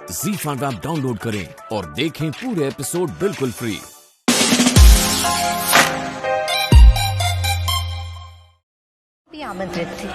ZEE5 app download करें और देखें पूरे एपिसोड बिल्कुल फ्री। भी आमंत्रित थे।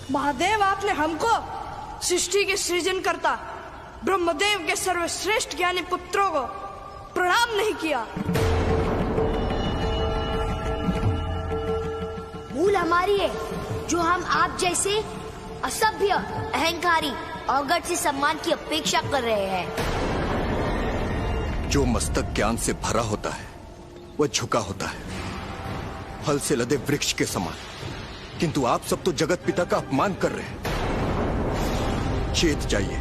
महादेव, आपने हमको सृष्टि के सृजन करता ब्रह्मदेव के सर्वश्रेष्ठ ज्ञानी पुत्रों को प्रणाम नहीं किया। भूल हमारी है जो हम आप जैसे असभ्य, अहंकारी और गट से सम्मान की अपेक्षा कर रहे हैं। जो मस्तक ज्ञान से भरा होता है वह झुका होता है, फल से लदे वृक्ष के समान। किंतु आप सब तो जगत पिता का अपमान कर रहे हैं। चेत जाइए,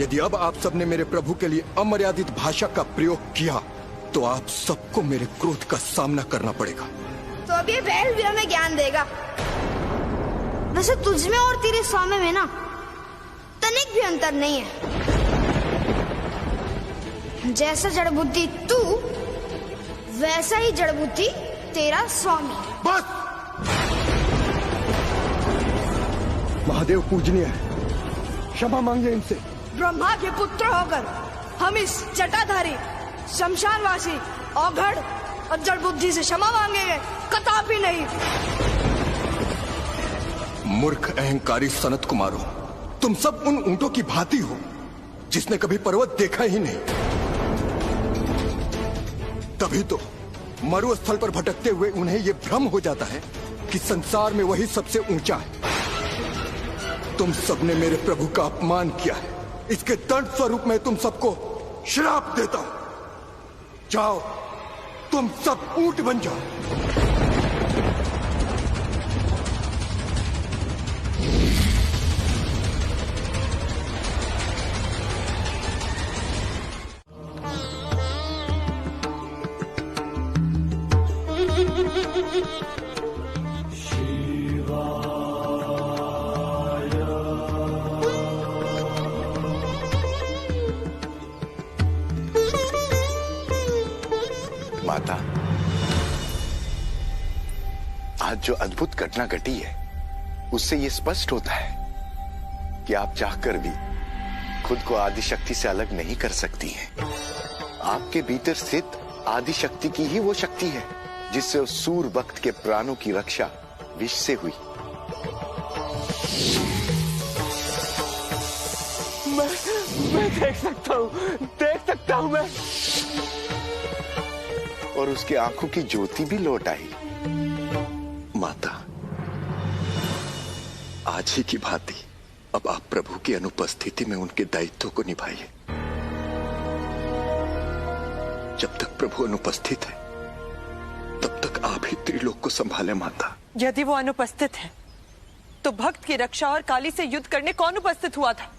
यदि अब आप सब ने मेरे प्रभु के लिए अमर्यादित भाषा का प्रयोग किया तो आप सबको मेरे क्रोध का सामना करना पड़ेगा। तो अब ये बैल भी हमें ज्ञान देगा। वैसे तुझ में और तेरे स्वामी में ना तनिक भी अंतर नहीं है। जैसा जड़ बुद्धि तू, वैसा ही जड़ बुद्धि तेरा स्वामी। बस! महादेव पूजनीय है, क्षमा मांगे इनसे। ब्रह्मा के पुत्र होकर हम इस जटाधारी, शमशानवासी, औघड़ और जड़ बुद्धि से क्षमा मांगेंगे? कदापि नहीं। मूर्ख अहंकारी सनत कुमारों, तुम सब उन ऊंटों की भांति हो जिसने कभी पर्वत देखा ही नहीं। तभी तो मरुस्थल पर भटकते हुए उन्हें यह भ्रम हो जाता है कि संसार में वही सबसे ऊंचा है। तुम सबने मेरे प्रभु का अपमान किया है, इसके दंड स्वरूप में तुम सबको श्राप देता हूं। जाओ, तुम सब ऊंट बन जाओ। माता, आज जो अद्भुत घटना घटी है उससे ये स्पष्ट होता है कि आप चाहकर भी खुद को आदि शक्ति से अलग नहीं कर सकती हैं। आपके भीतर स्थित आदि शक्ति की ही वो शक्ति है जिससे उस सूर वक्त के प्राणों की रक्षा विष से हुई। मैं देख सकता हूँ मैं। और उसकी आंखों की ज्योति भी लौट आई। माता, आज ही की भांति अब आप प्रभु की अनुपस्थिति में उनके दायित्व को निभाइए। जब तक प्रभु अनुपस्थित है तब तक आप ही त्रिलोक को संभाले। माता, यदि वो अनुपस्थित है तो भक्त की रक्षा और काली से युद्ध करने कौन उपस्थित हुआ था?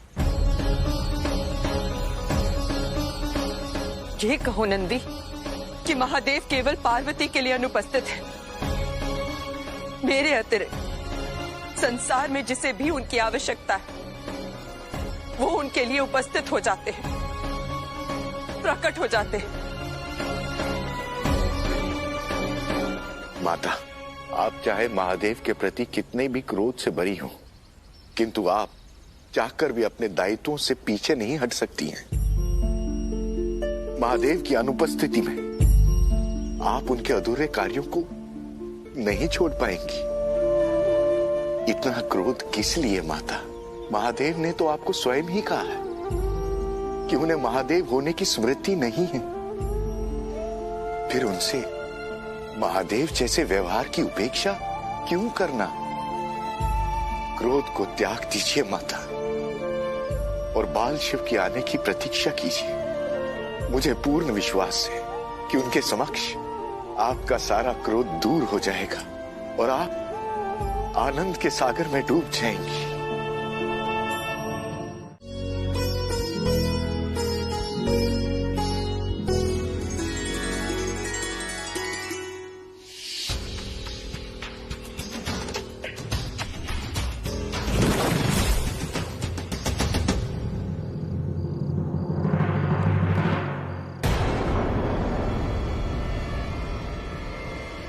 ये कहो नंदी कि महादेव केवल पार्वती के लिए अनुपस्थित है। मेरे अतिरिक्त संसार में जिसे भी उनकी आवश्यकता है वो उनके लिए उपस्थित हो जाते हैं, प्रकट हो जाते हैं। माता, आप चाहे महादेव के प्रति कितने भी क्रोध से भरी हो, किंतु आप चाहकर भी अपने दायित्वों से पीछे नहीं हट सकती हैं। महादेव की अनुपस्थिति में आप उनके अधूरे कार्यों को नहीं छोड़ पाएंगी। इतना क्रोध किस लिए माता? महादेव ने तो आपको स्वयं ही कहा है कि उन्हें महादेव होने की स्मृति नहीं है। फिर उनसे महादेव जैसे व्यवहार की उपेक्षा क्यों करना? क्रोध को त्याग दीजिए माता और बाल शिव के आने की प्रतीक्षा कीजिए। मुझे पूर्ण विश्वास है कि उनके समक्ष आपका सारा क्रोध दूर हो जाएगा और आप आनंद के सागर में डूब जाएंगी।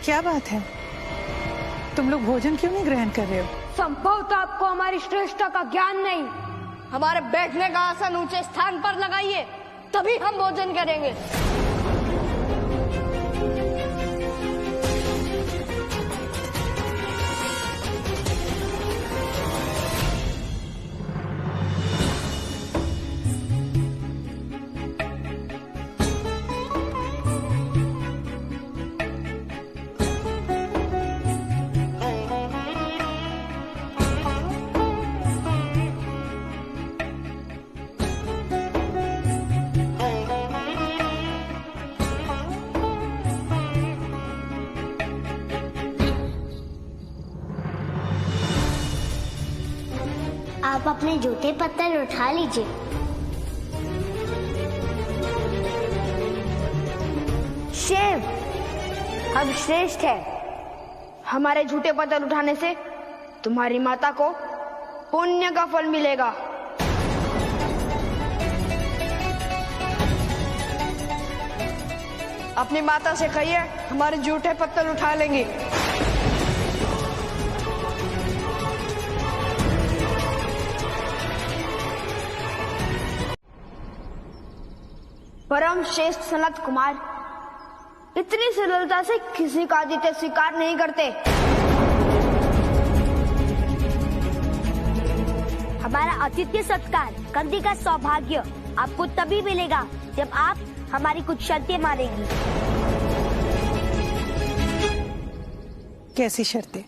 क्या बात है? तुम लोग भोजन क्यों नहीं ग्रहण कर रहे हो? संभवतः आपको हमारी श्रेष्ठता का ज्ञान नहीं। हमारे बैठने का आसन ऊंचे स्थान पर लगाइए, तभी हम भोजन करेंगे। आप अपने जूते पत्थर उठा लीजिए। शिव, हम श्रेष्ठ हैं। हमारे झूठे पत्थर उठाने से तुम्हारी माता को पुण्य का फल मिलेगा। अपनी माता से कहिए हमारे झूठे पत्थर उठा लेंगे। परम श्रेष्ठ सनत कुमार इतनी सरलता से किसी का आदित्य स्वीकार नहीं करते। हमारा आतिथ्य सत्कार करने का सौभाग्य आपको तभी मिलेगा जब आप हमारी कुछ शर्तें मानेंगी। कैसी शर्तें?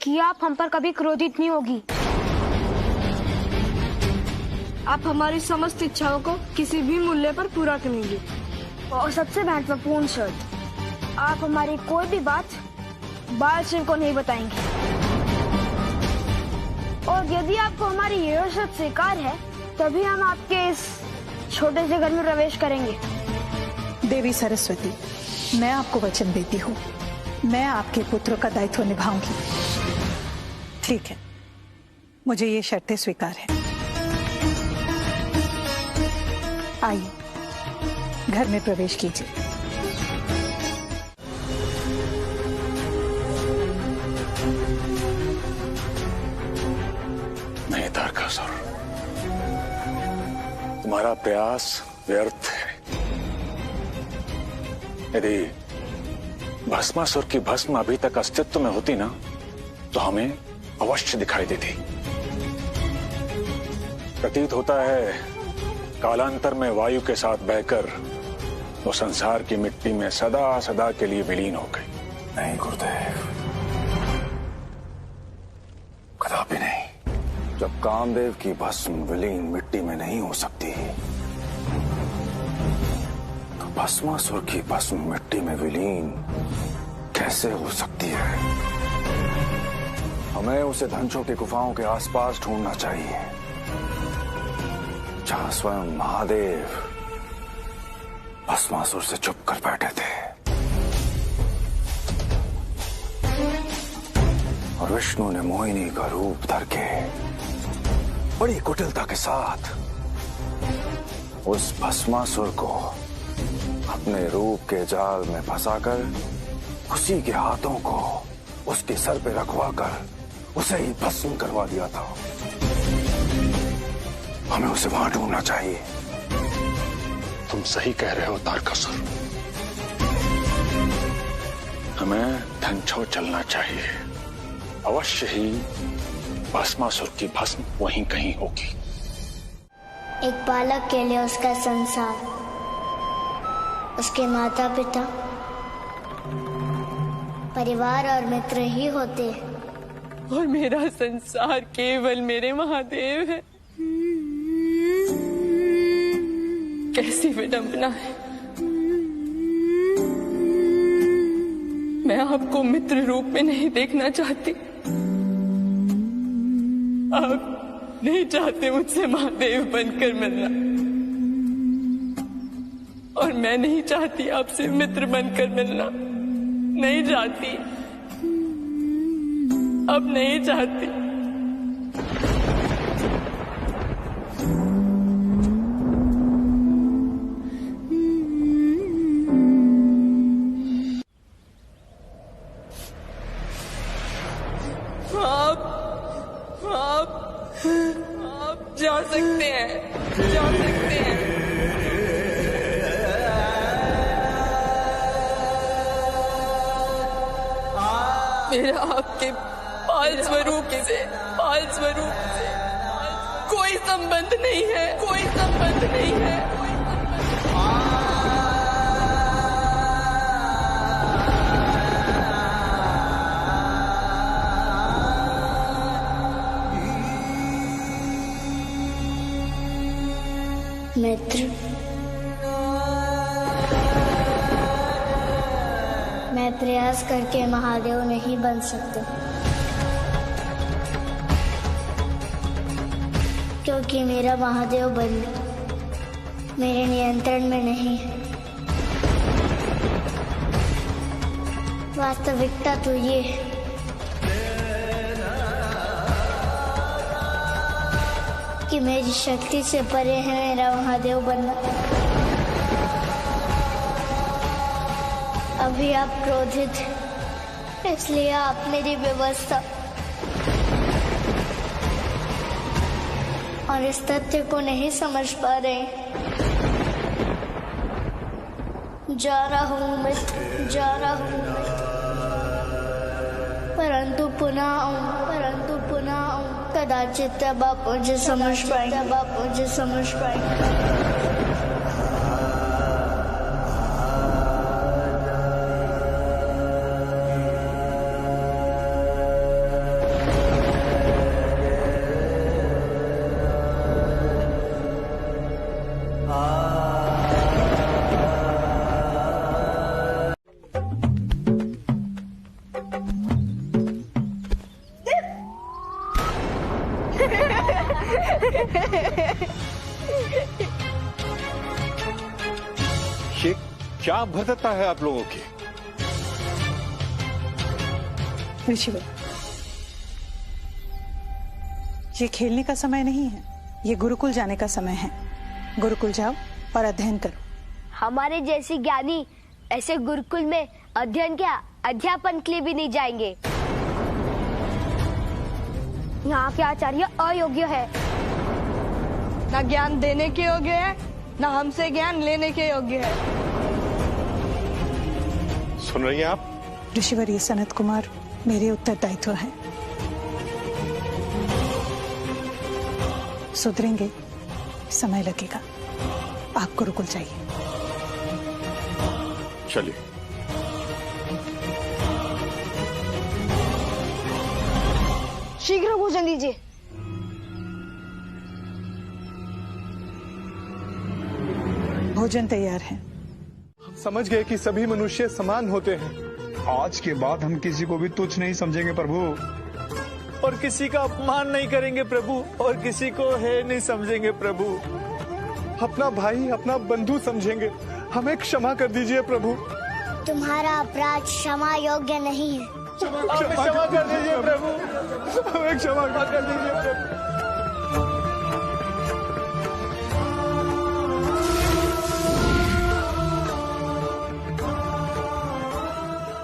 कि आप हम पर कभी क्रोधित नहीं होगी। आप हमारी समस्त इच्छाओं को किसी भी मूल्य पर पूरा करेंगे। और सबसे महत्वपूर्ण शर्त, आप हमारी कोई भी बात बाल शिव को नहीं बताएंगे। और यदि आपको हमारी यह शर्त स्वीकार है, तभी हम आपके इस छोटे से घर में प्रवेश करेंगे। देवी सरस्वती, मैं आपको वचन देती हूँ, मैं आपके पुत्र का दायित्व निभाऊंगी। ठीक है, मुझे ये शर्तें स्वीकार है। आइए, घर में प्रवेश कीजिए। नहीं तारकासुर, तुम्हारा प्रयास व्यर्थ है। यदि भस्मासुर की भस्म अभी तक अस्तित्व में होती ना, तो हमें अवश्य दिखाई देती। प्रतीत होता है कालांतर में वायु के साथ बहकर वो संसार की मिट्टी में सदा सदा के लिए विलीन हो गई। नहीं गुरुदेव, कदापि नहीं। जब कामदेव की भस्म विलीन मिट्टी में नहीं हो सकती, तो भस्मासुर की भस्म मिट्टी में विलीन कैसे हो सकती है? हमें उसे धंसों की गुफाओं के आसपास ढूंढना चाहिए, जहां स्वयं महादेव भस्मासुर से चुप कर बैठे थे और विष्णु ने मोहिनी का रूप धर के बड़ी कुटिलता के साथ उस भस्मासुर को अपने रूप के जाल में फंसाकर उसी के हाथों को उसके सर पे रखवाकर उसे ही भस्म करवा दिया था। हमें उसे वहां ढूंढना चाहिए। तुम सही कह रहे हो तारकासुर, हमें धनछोड़ चलना चाहिए। अवश्य ही भस्मासुर की भस्म वहीं कहीं होगी। एक बालक के लिए उसका संसार, उसके माता पिता, परिवार और मित्र ही होते हैं। और मेरा संसार केवल मेरे महादेव है। कैसी विडंबना है। मैं आपको मित्र रूप में नहीं देखना चाहती। आप नहीं चाहते मुझसे महादेव बनकर मिलना, और मैं नहीं चाहती आपसे मित्र बनकर मिलना। नहीं चाहती, अब नहीं चाहती। मेरा आपके पाल स्वरूप से कोई संबंध नहीं है, कोई संबंध नहीं है। मित्र, मैं प्रयास करके महादेव नहीं बन सकता, क्योंकि मेरा महादेव बनना मेरे नियंत्रण में नहीं है। वास्तविकता तो ये है कि मेरी शक्ति से परे है मेरा महादेव बनना। अभी आप क्रोधित हैं, इसलिए आप मेरी व्यवस्था और इस तथ्य को नहीं समझ पा रहे। जा रहा हूँ मैं, जा रहा हूँ मैं, परंतु पुनः आऊं, कदाचित तब आप मुझे समझ पाएंगे। ये क्या भद्रता है आप लोगों की? ऋषिवर, ये खेलने का समय नहीं है, ये गुरुकुल जाने का समय है। गुरुकुल जाओ और अध्ययन करो। हमारे जैसे ज्ञानी ऐसे गुरुकुल में अध्ययन क्या, अध्यापन के लिए भी नहीं जाएंगे। यहाँ के आचार्य अयोग्य है, ना ज्ञान देने के योग्य है, ना हमसे ज्ञान लेने के योग्य है। सुन रही हैं आप? ऋषिवर, ये सनत कुमार मेरे उत्तरदायित्व है। सुधरेंगे, समय लगेगा। आप गुरुकुल जाइए। चलिए। शीघ्र भोजन दीजिए। भोजन तैयार है। हम समझ गए कि सभी मनुष्य समान होते हैं। आज के बाद हम किसी को भी तुच्छ नहीं समझेंगे प्रभु, और किसी का अपमान नहीं करेंगे प्रभु, और किसी को है नहीं समझेंगे प्रभु। अपना भाई, अपना बंधु समझेंगे। हमें क्षमा कर दीजिए प्रभु। तुम्हारा अपराध क्षमा योग्य नहीं है। हमें क्षमा कर दीजिए प्रभु, हमें क्षमा कर दीजिए प्रभु।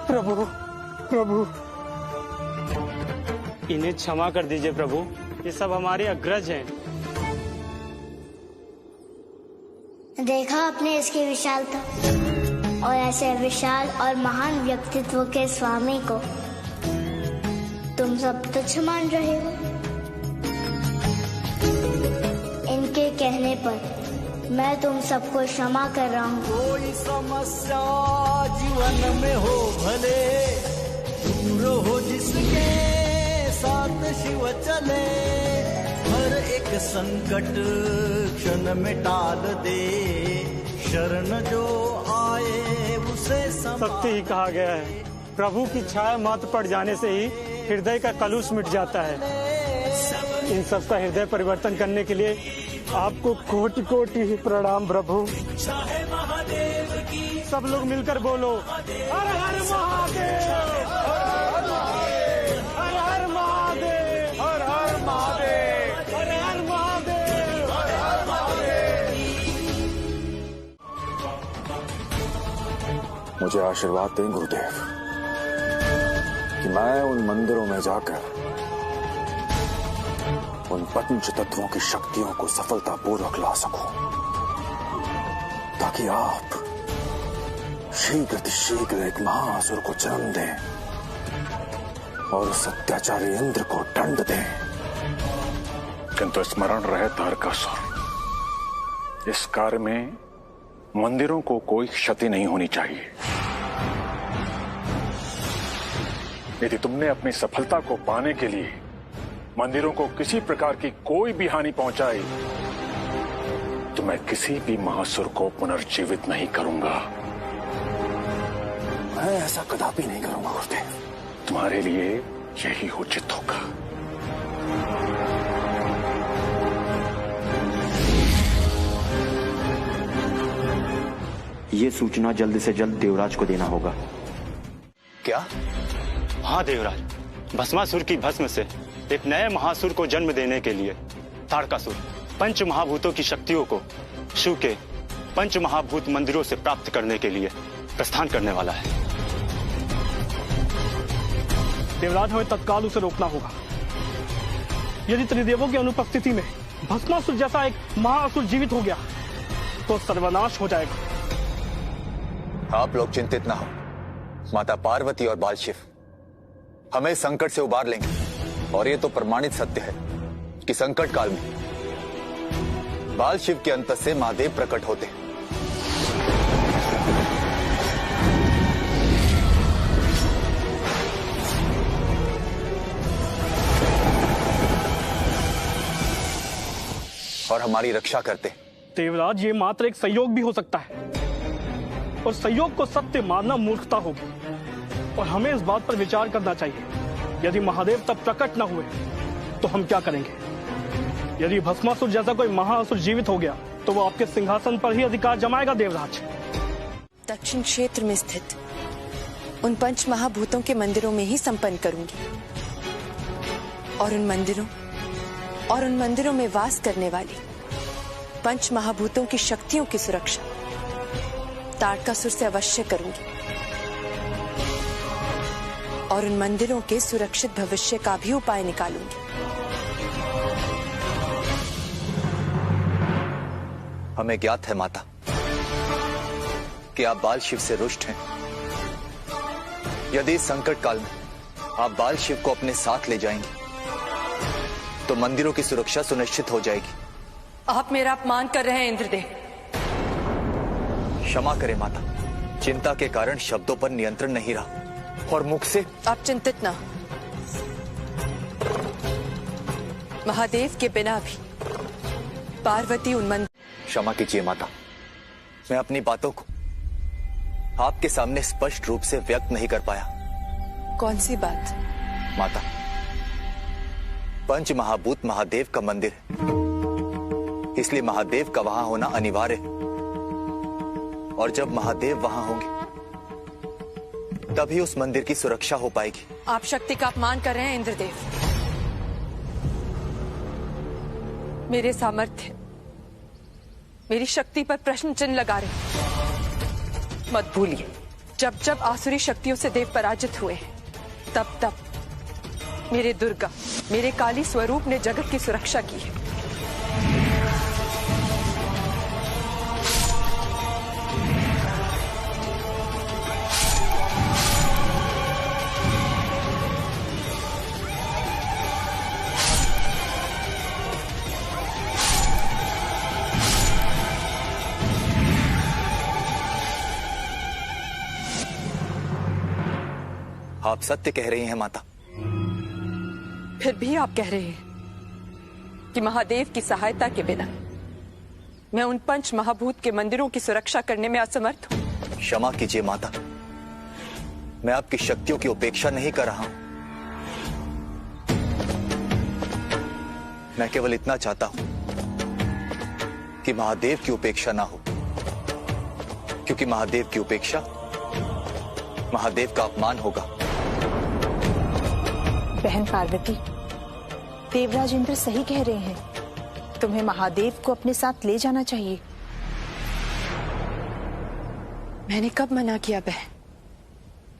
प्रभु, प्रभु, इन्हें क्षमा कर दीजिए प्रभु, ये सब हमारे अग्रज हैं। देखा आपने इसकी विशालता, और ऐसे विशाल और महान व्यक्तित्व के स्वामी को तुम सब तुच्छ मान रहे हो। इनके कहने पर मैं तुम सबको क्षमा कर रहा हूँ। कोई समस्या जीवन में हो भले, दूर हो जिसके साथ शिव चले, हर एक संकट क्षण में टाल दे, शरण जो आए उसे सत्य ही कहा गया है, प्रभु की छाया मात्र पड़ जाने से ही हृदय का कलुष मिट जाता है। इन सब का हृदय परिवर्तन करने के लिए आपको कोटि कोटि प्रणाम प्रभु। सब लोग मिलकर बोलो, हर हर महादेव, हर हर महादेव, हर हर महादेव, हर हर महादेव, हर हर महादेव। मुझे आशीर्वाद दें गुरुदेव कि मैं उन मंदिरों में जाकर उन पंच तत्वों की शक्तियों को सफलतापूर्वक ला सकूं, ताकि आप शीघ्र एक महाअसुर को जन्म दें और उस अत्याचारी इंद्र को दंड दें। किंतु स्मरण रहे तारकासुर, इस कार्य में मंदिरों को कोई क्षति नहीं होनी चाहिए। यदि तुमने अपनी सफलता को पाने के लिए मंदिरों को किसी प्रकार की कोई भी हानि पहुंचाई तो मैं किसी भी महासुर को पुनर्जीवित नहीं करूंगा। मैं ऐसा कदापि नहीं करूंगा गुरुदेव। तुम्हारे लिए यही उचित होगा। ये सूचना जल्द से जल्द देवराज को देना होगा। क्या? हाँ देवराज, भस्मासुर की भस्म से एक नए महासुर को जन्म देने के लिए तारकासुर पंच महाभूतों की शक्तियों को शिव के पंच महाभूत मंदिरों से प्राप्त करने के लिए प्रस्थान करने वाला है। देवराज, हमें तत्काल उसे रोकना होगा। यदि त्रिदेवों की अनुपस्थिति में भस्मासुर जैसा एक महाअसुर जीवित हो गया तो सर्वनाश हो जाएगा। आप लोग चिंतित ना हो, माता पार्वती और बाल शिव हमें संकट से उबार लेंगे। और ये तो प्रमाणित सत्य है कि संकट काल में बाल शिव के अंत से महादेव प्रकट होते हैं। और हमारी रक्षा करते हैं। देवराज, ये मात्र एक संयोग भी हो सकता है और संयोग को सत्य मानना मूर्खता होगी। और हमें इस बात पर विचार करना चाहिए, यदि महादेव तब प्रकट न हुए तो हम क्या करेंगे। यदि भस्मासुर जैसा कोई महाअसुर जीवित हो गया तो वो आपके सिंहासन पर ही अधिकार जमाएगा। देवराज, दक्षिण क्षेत्र में स्थित उन पंच महाभूतों के मंदिरों में ही संपन्न करूंगी। और उन मंदिरों में वास करने वाली पंच महाभूतों की शक्तियों की सुरक्षा तारकासुर से अवश्य करूंगी। और उन मंदिरों के सुरक्षित भविष्य का भी उपाय निकालूंगी। हमें ज्ञात है माता कि आप बाल शिव से रुष्ट हैं। यदि इस संकट काल में आप बाल शिव को अपने साथ ले जाएंगे तो मंदिरों की सुरक्षा सुनिश्चित हो जाएगी। आप मेरा अपमान कर रहे हैं इंद्रदेव। क्षमा करें माता, चिंता के कारण शब्दों पर नियंत्रण नहीं रहा और मुख से। आप चिंतित ना, महादेव के बिना भी पार्वती उन्मंद। क्षमा कीजिए माता, मैं अपनी बातों को आपके सामने स्पष्ट रूप से व्यक्त नहीं कर पाया। कौन सी बात? माता, पंच महाभूत महादेव का मंदिर है, इसलिए महादेव का वहां होना अनिवार्य है। और जब महादेव वहां होंगे तभी उस मंदिर की सुरक्षा हो पाएगी। आप शक्ति का अपमान कर रहे हैं इंद्रदेव। मेरे सामर्थ्य, मेरी शक्ति पर प्रश्न चिन्ह लगा रहे। मत भूलिए, जब जब आसुरी शक्तियों से देव पराजित हुए हैं तब तब मेरे दुर्गा, मेरे काली स्वरूप ने जगत की सुरक्षा की है। आप सत्य कह रही हैं माता। फिर भी आप कह रहे हैं कि महादेव की सहायता के बिना मैं उन पंच महाभूत के मंदिरों की सुरक्षा करने में असमर्थ हूं। क्षमा कीजिए माता, मैं आपकी शक्तियों की उपेक्षा नहीं कर रहा हूं। मैं केवल इतना चाहता हूं कि महादेव की उपेक्षा ना हो, क्योंकि महादेव की उपेक्षा महादेव का अपमान होगा। बहन पार्वती, देवराज इंद्र सही कह रहे हैं। तुम्हें महादेव को अपने साथ ले जाना चाहिए। मैंने कब मना किया बहन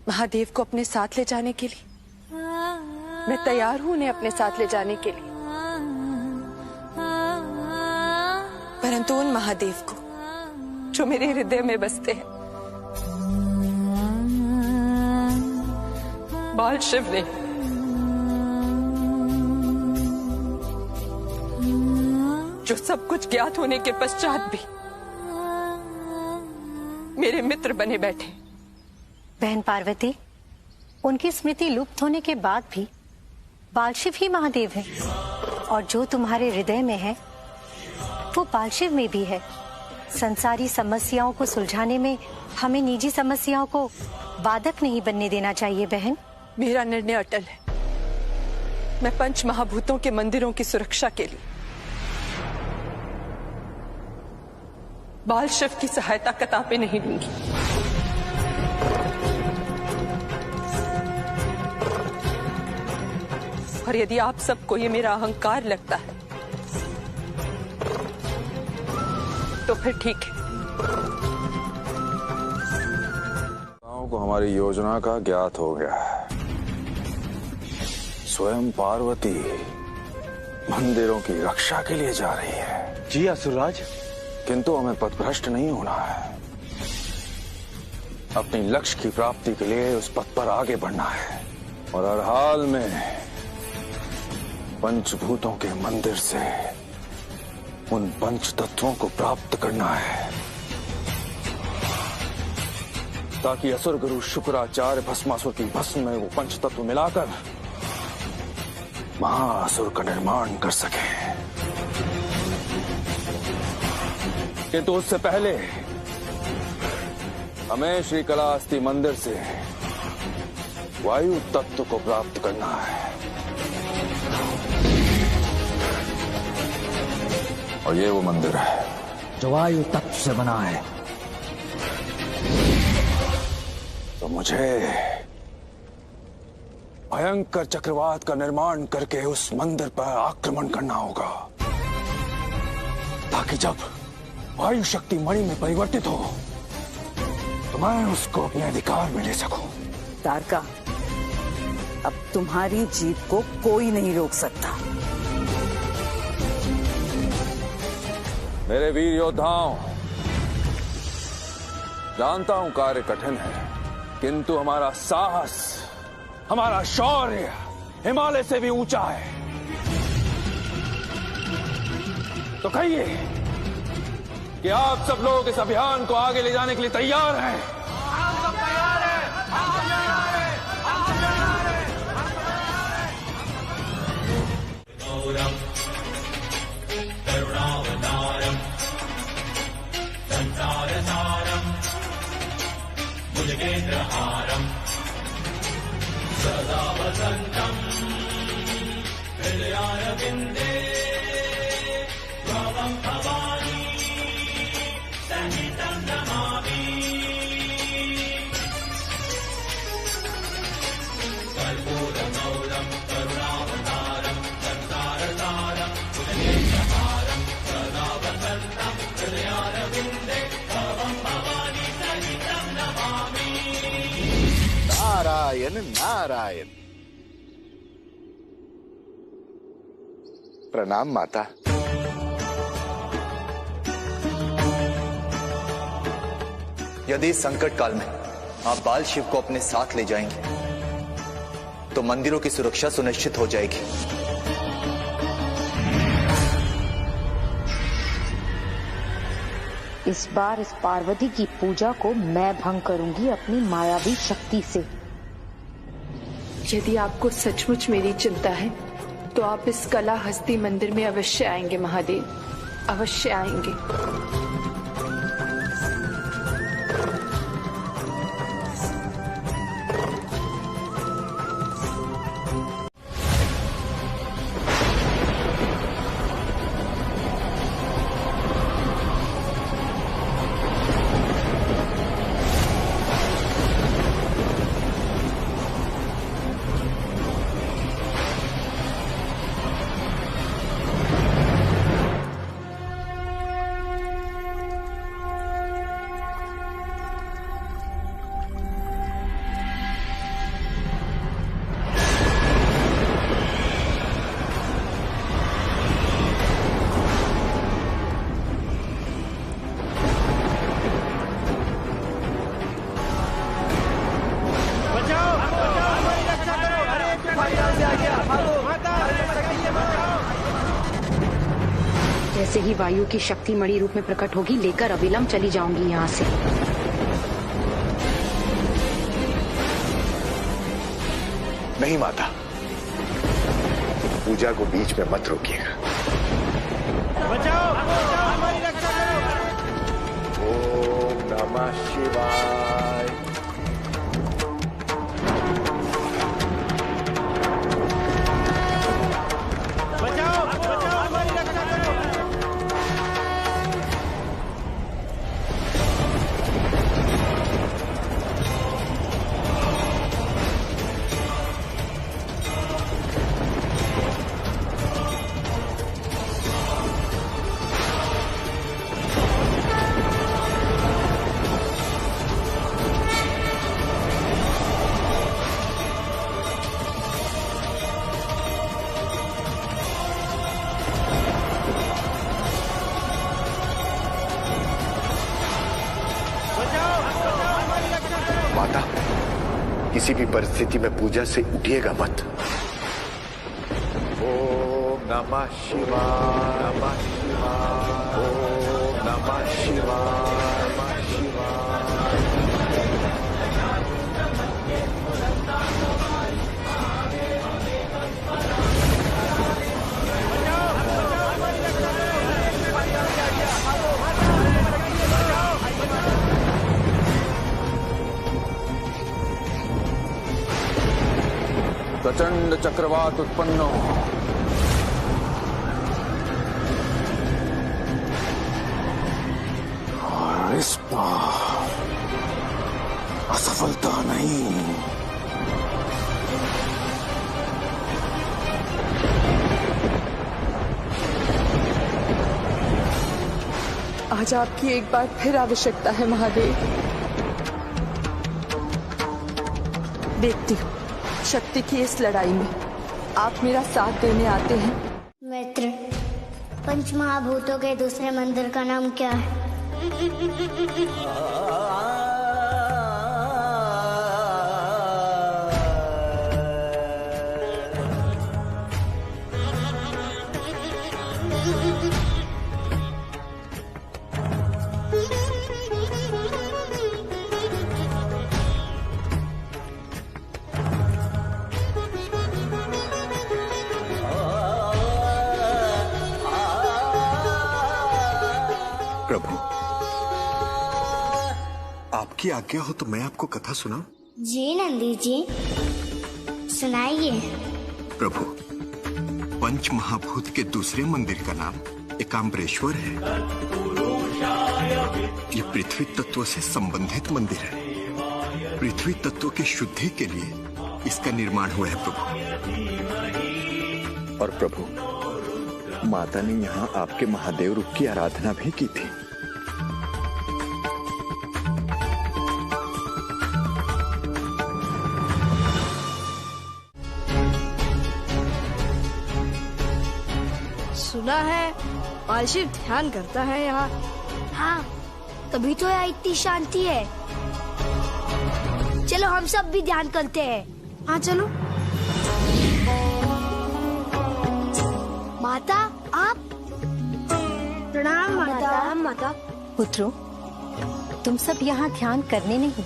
महादेव को अपने साथ ले जाने के लिए? मैं तैयार हूं उन्हें अपने साथ ले जाने के लिए, परंतु उन महादेव को जो मेरे हृदय में बसते हैं। बाल शिव ने जो सब कुछ ज्ञात होने के पश्चात भी मेरे मित्र बने बैठे। बहन पार्वती, उनकी स्मृति लुप्त होने के बाद भी बालशिव ही महादेव है, और जो तुम्हारे हृदय में है वो बालशिव में भी है। संसारी समस्याओं को सुलझाने में हमें निजी समस्याओं को बाधक नहीं बनने देना चाहिए बहन। मेरा निर्णय अटल है। मैं पंच महाभूतों के मंदिरों की सुरक्षा के लिए बालशिव की सहायता कदापि नहीं लूंगी। और यदि आप सबको ये मेरा अहंकार लगता है तो फिर ठीक है। गांव को हमारी योजना का ज्ञात हो गया है। स्वयं पार्वती मंदिरों की रक्षा के लिए जा रही है। जी असुरराज। किंतु हमें पथभ्रष्ट नहीं होना है। अपनी लक्ष्य की प्राप्ति के लिए उस पथ पर आगे बढ़ना है और हर हाल में पंचभूतों के मंदिर से उन पंच तत्वों को प्राप्त करना है, ताकि असुर गुरु शुक्राचार्य भस्मासुर की भस्म में वो पंच तत्व मिलाकर महाअसुर का निर्माण कर सके। किंतु उससे पहले हमें श्री कलाहस्ती मंदिर से वायु तत्व को प्राप्त करना है, और ये वो मंदिर है जो वायु तत्व से बना है। तो मुझे भयंकर चक्रवात का निर्माण करके उस मंदिर पर आक्रमण करना होगा, ताकि जब वायु शक्ति मणि में परिवर्तित हो तो मैं उसको अपने अधिकार में ले सकूं। तारका, अब तुम्हारी जीत को कोई नहीं रोक सकता। मेरे वीर योद्धाओं, जानता हूं कार्य कठिन है, किंतु हमारा साहस, हमारा शौर्य हिमालय से भी ऊंचा है। तो कहिए कि आप सब लोग इस अभियान को आगे ले जाने के लिए तैयार हैं? हम सब तैयार हैं। करुणावतारम संसारसारम भुजगेन्द्रहारम सदा वसंतम हृदयारविंदे त्वं भवानी सहितं नमामि। कर्पूरगौरं करुणावतारं संसारसारं भुजगेन्द्रहारं सदा वसन्तं हृदयारविन्दे त्वं भवानी सहितं नमामि। नारायण नारायण। प्रणाम माता। यदि इस संकट काल में आप बाल शिव को अपने साथ ले जाएंगे तो मंदिरों की सुरक्षा सुनिश्चित हो जाएगी। इस बार इस पार्वती की पूजा को मैं भंग करूंगी अपनी मायावी शक्ति से। यदि आपको सचमुच मेरी चिंता है तो आप इस कलाहस्ती मंदिर में अवश्य आएंगे महादेव, अवश्य आएंगे। जैसे ही वायु की शक्ति मणि रूप में प्रकट होगी, लेकर अविलंब चली जाऊंगी यहाँ से। नहीं माता, पूजा को बीच में मत रोकिएगा। बचाओ, बचाओ, हमारी रक्षा करो। ओम नमः शिवाय। बचाओ, बचाओ, हमारी रक्षा करो। माता, किसी भी परिस्थिति में पूजा से उठिएगा मत। ओम नमः शिवाय, नमः शिवाय, ओम नमः शिवाय, नमः शिवाय। प्रचंड चक्रवात उत्पन्न हो। और इस बार असफलता नहीं। आज आपकी एक बार फिर आवश्यकता है महादेव। देखती हूँ शक्ति की इस लड़ाई में आप मेरा साथ देने आते हैं। मित्र, पंच महाभूतों के दूसरे मंदिर का नाम क्या है? प्रभु, आपकी आज्ञा हो तो मैं आपको कथा सुनाऊं? जी नंदी जी, सुनाइए। प्रभु, पंच महाभूत के दूसरे मंदिर का नाम एकाम्बरेश्वर है। ये पृथ्वी तत्व से संबंधित मंदिर है। पृथ्वी तत्व की शुद्धि के लिए इसका निर्माण हुआ है प्रभु। और प्रभु, माता ने यहाँ आपके महादेव रूप की आराधना भी की थी। सुना है बालशिव ध्यान करता है यहाँ। हाँ, तभी तो यहाँ इतनी शांति है। चलो हम सब भी ध्यान करते हैं। हाँ चलो। माता, आप? प्रणाम माता। माता। पुत्रों, तुम सब यहाँ ध्यान करने नहीं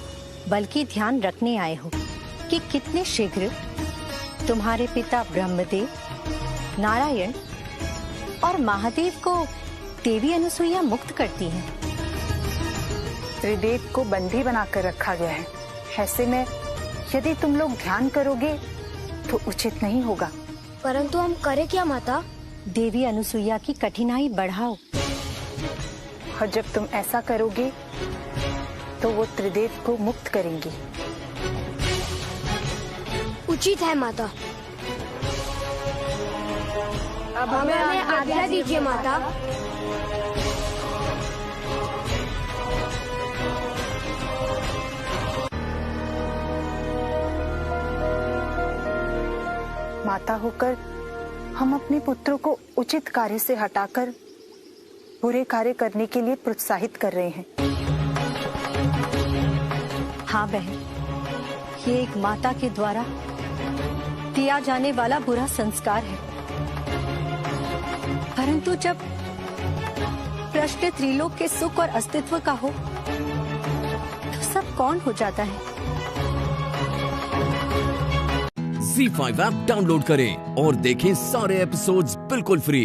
बल्कि ध्यान रखने आए हो कि कितने शीघ्र तुम्हारे पिता ब्रह्मदेव, नारायण और महादेव को देवी अनुसुईया मुक्त करती हैं। त्रिदेव को बंदी बनाकर रखा गया है। ऐसे में यदि तुम लोग ध्यान करोगे तो उचित नहीं होगा। परंतु हम करें क्या माता? देवी अनुसुईया की कठिनाई बढ़ाओ। और जब तुम ऐसा करोगे तो वो त्रिदेव को मुक्त करेंगी। उचित है माता। अब हमें आज्ञा दीजिए माता। माता होकर हम अपने पुत्रों को उचित कार्य से हटाकर बुरे कार्य करने के लिए प्रोत्साहित कर रहे हैं। हाँ बहन, ये एक माता के द्वारा दिया जाने वाला बुरा संस्कार है। परंतु जब प्रश्न त्रिलोक के सुख और अस्तित्व का हो तो सब कौन हो जाता है। ZEE5 ऐप डाउनलोड करें और देखें सारे एपिसोड्स बिल्कुल फ्री।